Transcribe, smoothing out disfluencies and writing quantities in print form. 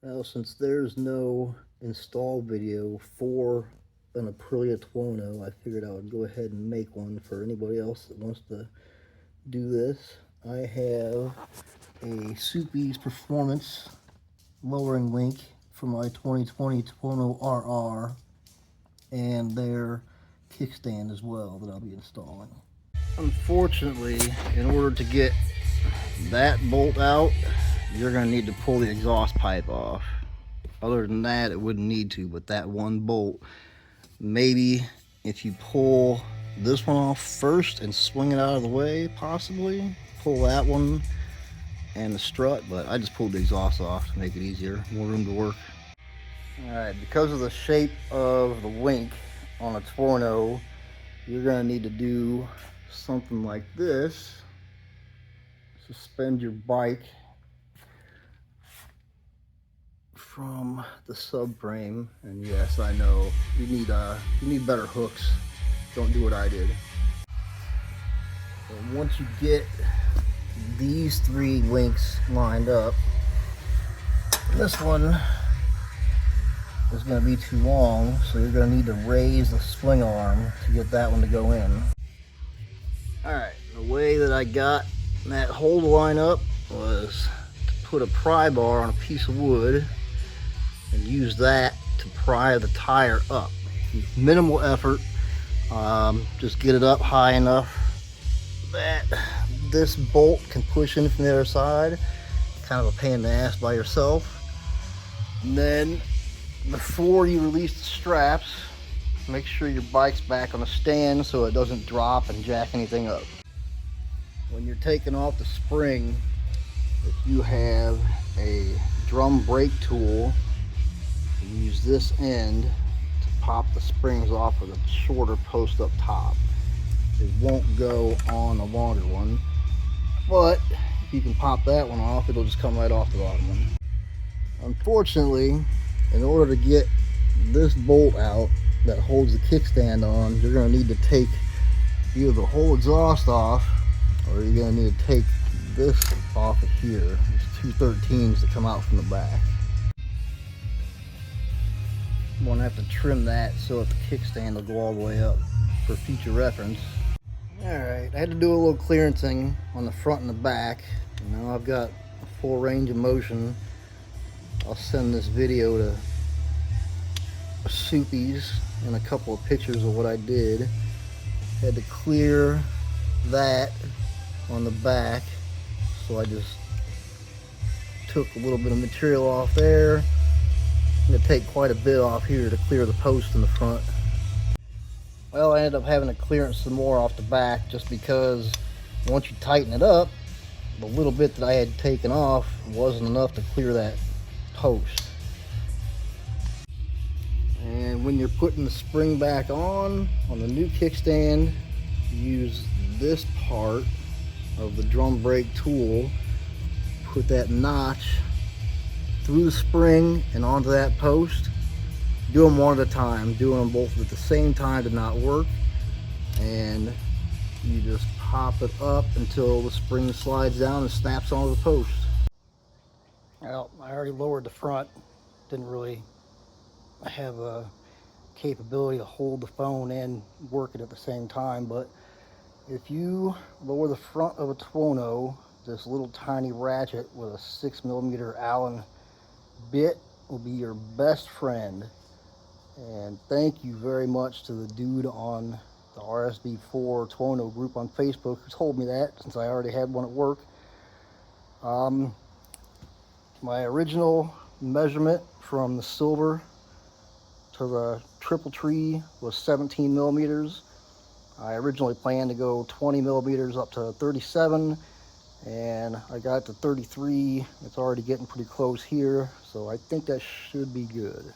Well, since there's no install video for an Aprilia Tuono, I figured I would go ahead and make one for anybody else that wants to do this. I have a Soupy's Performance lowering link for my 2020 Tuono RR and their kickstand as well that I'll be installing. Unfortunately, in order to get that bolt out, you're going to need to pull the exhaust pipe off. Other than that, it wouldn't need to, but that one bolt, maybe if you pull this one off first and swing it out of the way, possibly pull that one and the strut, but I just pulled the exhaust off to make it easier, more room to work. Alright, because of the shape of the link on a Tuono, you're going to need to do something like this. Suspend your bike from the subframe, and yes, I know you need better hooks. Don't do what I did. And once you get these three links lined up, this one is going to be too long, so you're going to need to raise the swing arm to get that one to go in. Alright, the way that I got that hole to line up was to put a pry bar on a piece of wood and use that to pry the tire up. Minimal effort, just get it up high enough that this bolt can push in from the other side. Kind of a pain in the ass by yourself. And then before you release the straps, make sure your bike's back on a stand so it doesn't drop and jack anything up. When you're taking off the spring, if you have a drum brake tool, use this end to pop the springs off of the shorter post up top. It won't go on the longer one, but if you can pop that one off, it'll just come right off the bottom one. Unfortunately, in order to get this bolt out that holds the kickstand on, you're going to need to take either the whole exhaust off, or you're going to need to take this off of here. There's 213s that come out from the back. I'm going to have to trim that so that the kickstand will go all the way up for future reference. Alright, I had to do a little clearancing on the front and the back. Now I've got a full range of motion. I'll send this video to Soupy's and a couple of pictures of what I did. Had to clear that on the back, so I just took a little bit of material off there. I'm going to take quite a bit off here to clear the post in the front. Well, I ended up having to clearance some more off the back just because once you tighten it up, the little bit that I had taken off wasn't enough to clear that post. And when you're putting the spring back on the new kickstand, use this part of the drum brake tool, put that notch through the spring and onto that post. Do them one at a time. Doing them both at the same time did not work, and you just pop it up until the spring slides down and snaps onto the post. Well, I already lowered the front. Didn't really have a capability to hold the phone and work it at the same time, but if you lower the front of a Tuono, this little tiny ratchet with a 6mm Allen bit will be your best friend. And thank you very much to the dude on the RSB4 Tuono group on Facebook who told me that, since I already had one at work. My original measurement from the silver to the triple tree was 17mm. I originally planned to go 20mm up to 37, and I got to 33. It's already getting pretty close here, so I think that should be good.